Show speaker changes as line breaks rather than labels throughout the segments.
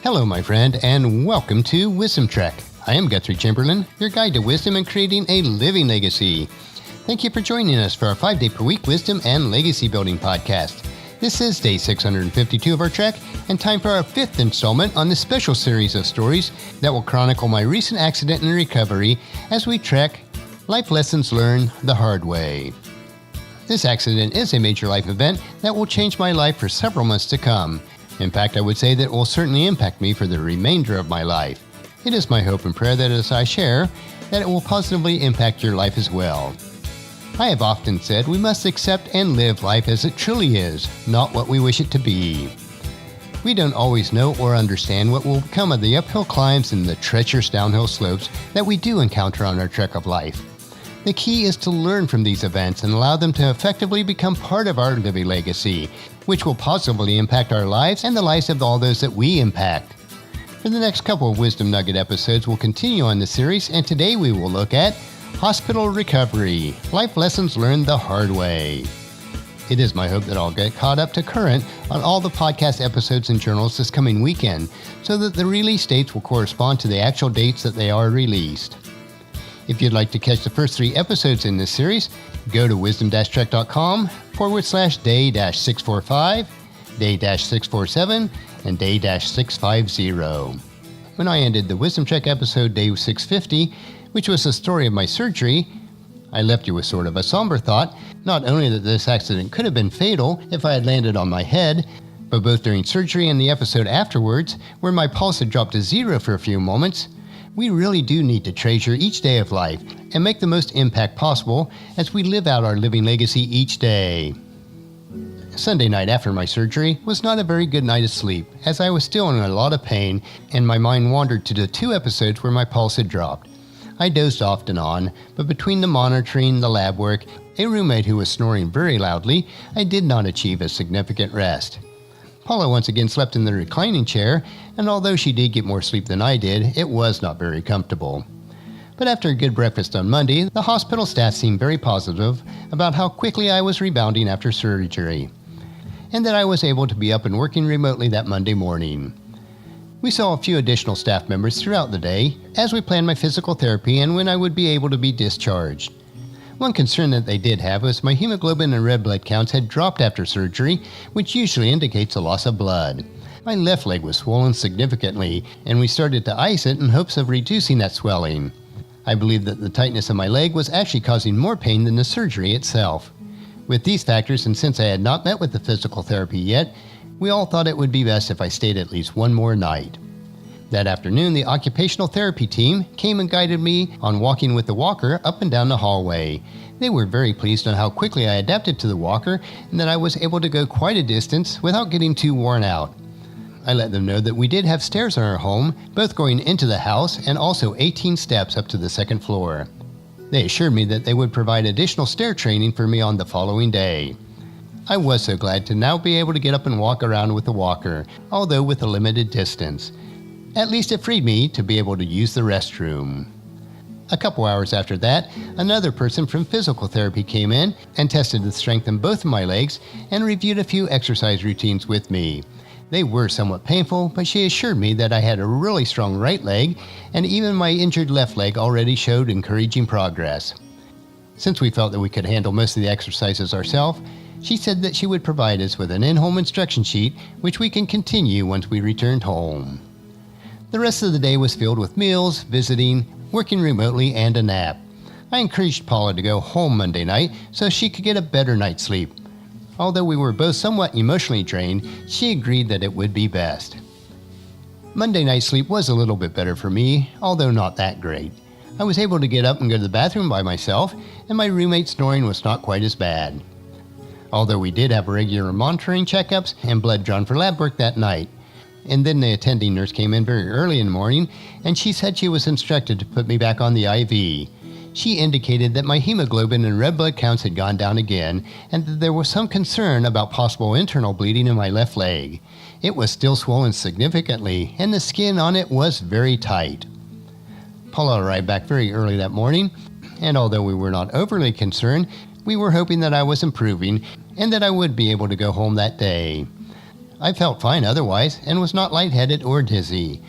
Hello, my friend, and welcome to Wisdom Trek. I am Guthrie Chamberlain, your guide to wisdom and creating a living legacy. Thank you for joining us for our 5-day-per-week wisdom and legacy building podcast. This is day 652 of our trek, and time for our 5th installment on this special series of stories that will chronicle my recent accident and recovery as we trek Life Lessons Learned the Hard Way. This accident is a major life event that will change my life for several months to come. In fact, I would say that it will certainly impact me for the remainder of my life. It is my hope and prayer that as I share, that it will positively impact your life as well. I have often said we must accept and live life as it truly is, not what we wish it to be. We don't always know or understand what will come of the uphill climbs and the treacherous downhill slopes that we do encounter on our trek of life. The key is to learn from these events and allow them to effectively become part of our living legacy, which will positively impact our lives and the lives of all those that we impact. For the next couple of Wisdom Nugget episodes, we'll continue on the series, and today we will look at Hospital Recovery, Life Lessons Learned the Hard Way. It is my hope that I'll get caught up to current on all the podcast episodes and journals this coming weekend, so that the release dates will correspond to the actual dates that they are released. If you'd like to catch the first 3 episodes in this series, go to wisdom-trek.com/day-645, day-647, and day-650. When I ended the Wisdom Trek episode day 650, which was the story of my surgery, I left you with sort of a somber thought, not only that this accident could have been fatal if I had landed on my head, but both during surgery and the episode afterwards, where my pulse had dropped to 0 for a few moments, we really do need to treasure each day of life and make the most impact possible as we live out our living legacy each day. Sunday night after my surgery was not a very good night of sleep, as I was still in a lot of pain and my mind wandered to the 2 episodes where my pulse had dropped. I dozed off and on, but between the monitoring, the lab work, a roommate who was snoring very loudly, I did not achieve a significant rest. Paula once again slept in the reclining chair, and although she did get more sleep than I did, it was not very comfortable. But after a good breakfast on Monday, the hospital staff seemed very positive about how quickly I was rebounding after surgery, and that I was able to be up and working remotely that Monday morning. We saw a few additional staff members throughout the day as we planned my physical therapy and when I would be able to be discharged. One concern that they did have was my hemoglobin and red blood counts had dropped after surgery, which usually indicates a loss of blood. My left leg was swollen significantly, and we started to ice it in hopes of reducing that swelling. I believe that the tightness of my leg was actually causing more pain than the surgery itself. With these factors, and since I had not met with the physical therapy yet, we all thought it would be best if I stayed at least one more night. That afternoon, the occupational therapy team came and guided me on walking with the walker up and down the hallway. They were very pleased on how quickly I adapted to the walker and that I was able to go quite a distance without getting too worn out. I let them know that we did have stairs in our home, both going into the house and also 18 steps up to the 2nd floor. They assured me that they would provide additional stair training for me on the following day. I was so glad to now be able to get up and walk around with the walker, although with a limited distance. At least it freed me to be able to use the restroom. A couple hours after that, another person from physical therapy came in and tested the strength in both of my legs and reviewed a few exercise routines with me. They were somewhat painful, but she assured me that I had a really strong right leg, and even my injured left leg already showed encouraging progress. Since we felt that we could handle most of the exercises ourselves, she said that she would provide us with an in-home instruction sheet, which we can continue once we returned home. The rest of the day was filled with meals, visiting, working remotely, and a nap. I encouraged Paula to go home Monday night so she could get a better night's sleep. Although we were both somewhat emotionally drained, she agreed that it would be best. Monday night's sleep was a little bit better for me, although not that great. I was able to get up and go to the bathroom by myself, and my roommate's snoring was not quite as bad. Although we did have regular monitoring checkups and blood drawn for lab work that night. And then the attending nurse came in very early in the morning, and she said she was instructed to put me back on the IV. She indicated that my hemoglobin and red blood counts had gone down again, and that there was some concern about possible internal bleeding in my left leg. It was still swollen significantly, and the skin on it was very tight. Paula arrived back very early that morning, and although we were not overly concerned, we were hoping that I was improving and that I would be able to go home that day. I felt fine otherwise and was not lightheaded or dizzy.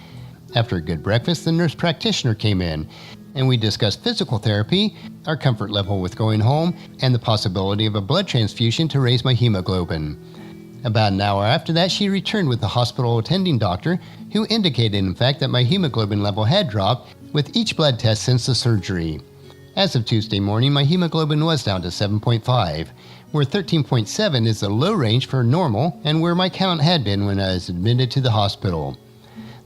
After a good breakfast, the nurse practitioner came in, and we discussed physical therapy, our comfort level with going home, and the possibility of a blood transfusion to raise my hemoglobin. About an hour after that, she returned with the hospital attending doctor, who indicated in fact that my hemoglobin level had dropped with each blood test since the surgery. As of Tuesday morning, my hemoglobin was down to 7.5, where 13.7 is the low range for normal and where my count had been when I was admitted to the hospital.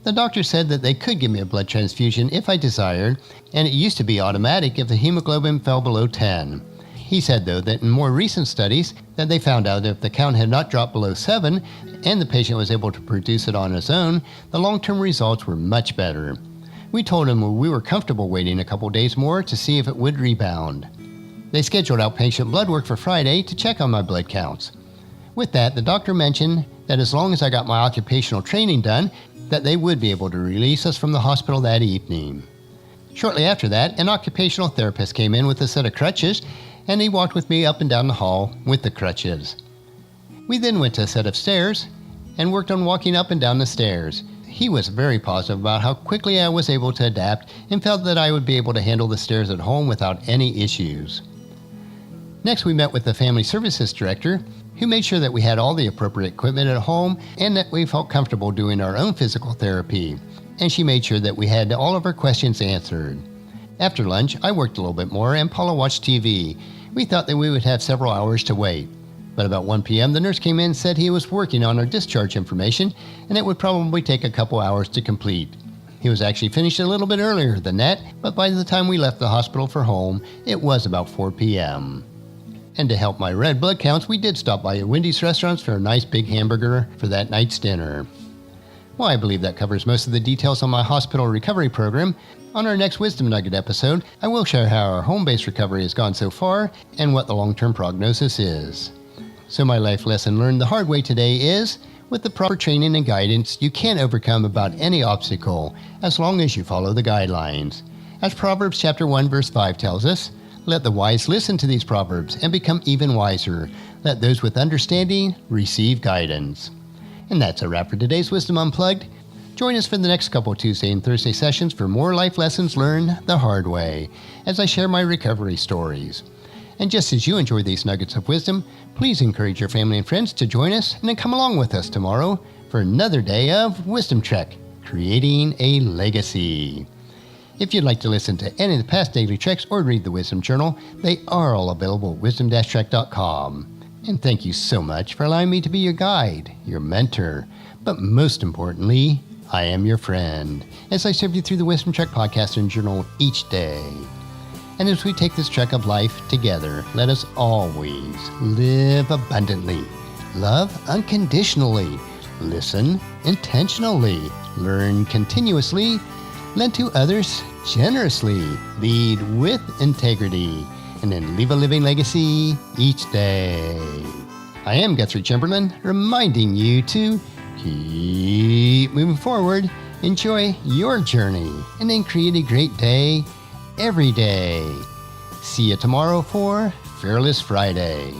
The doctor said that they could give me a blood transfusion if I desired, and it used to be automatic if the hemoglobin fell below 10. He said, though, that in more recent studies that they found out that if the count had not dropped below 7 and the patient was able to produce it on his own, the long-term results were much better. We told him we were comfortable waiting a couple days more to see if it would rebound. They scheduled outpatient blood work for Friday to check on my blood counts. With that, the doctor mentioned that as long as I got my occupational training done, that they would be able to release us from the hospital that evening. Shortly after that, an occupational therapist came in with a set of crutches, and he walked with me up and down the hall with the crutches. We then went to a set of stairs and worked on walking up and down the stairs. He was very positive about how quickly I was able to adapt and felt that I would be able to handle the stairs at home without any issues. Next, we met with the family services director, who made sure that we had all the appropriate equipment at home and that we felt comfortable doing our own physical therapy. And she made sure that we had all of our questions answered. After lunch, I worked a little bit more and Paula watched TV. We thought that we would have several hours to wait. But about 1 p.m., the nurse came in and said he was working on our discharge information and it would probably take a couple hours to complete. He was actually finished a little bit earlier than that, but by the time we left the hospital for home, it was about 4 p.m. And to help my red blood counts, we did stop by a Wendy's restaurant for a nice big hamburger for that night's dinner. Well, I believe that covers most of the details on my hospital recovery program. On our next Wisdom Nugget episode, I will share how our home-based recovery has gone so far and what the long-term prognosis is. So my life lesson learned the hard way today is, with the proper training and guidance, you can overcome about any obstacle as long as you follow the guidelines. As Proverbs chapter 1 verse 5 tells us, let the wise listen to these proverbs and become even wiser. Let those with understanding receive guidance. And that's a wrap for today's Wisdom Unplugged. Join us for the next couple Tuesday and Thursday sessions for more life lessons learned the hard way as I share my recovery stories. And just as you enjoy these nuggets of wisdom, please encourage your family and friends to join us and then come along with us tomorrow for another day of Wisdom Trek, Creating a Legacy. If you'd like to listen to any of the past daily treks or read the Wisdom Journal, they are all available at wisdom-trek.com. And thank you so much for allowing me to be your guide, your mentor, but most importantly, I am your friend, as I serve you through the Wisdom Trek podcast and journal each day. And as we take this trek of life together, let us always live abundantly, love unconditionally, listen intentionally, learn continuously, lend to others generously, lead with integrity, and then leave a living legacy each day. I am Guthrie Chamberlain, reminding you to keep moving forward, enjoy your journey, and then create a great day every day. See you tomorrow for Fearless Friday.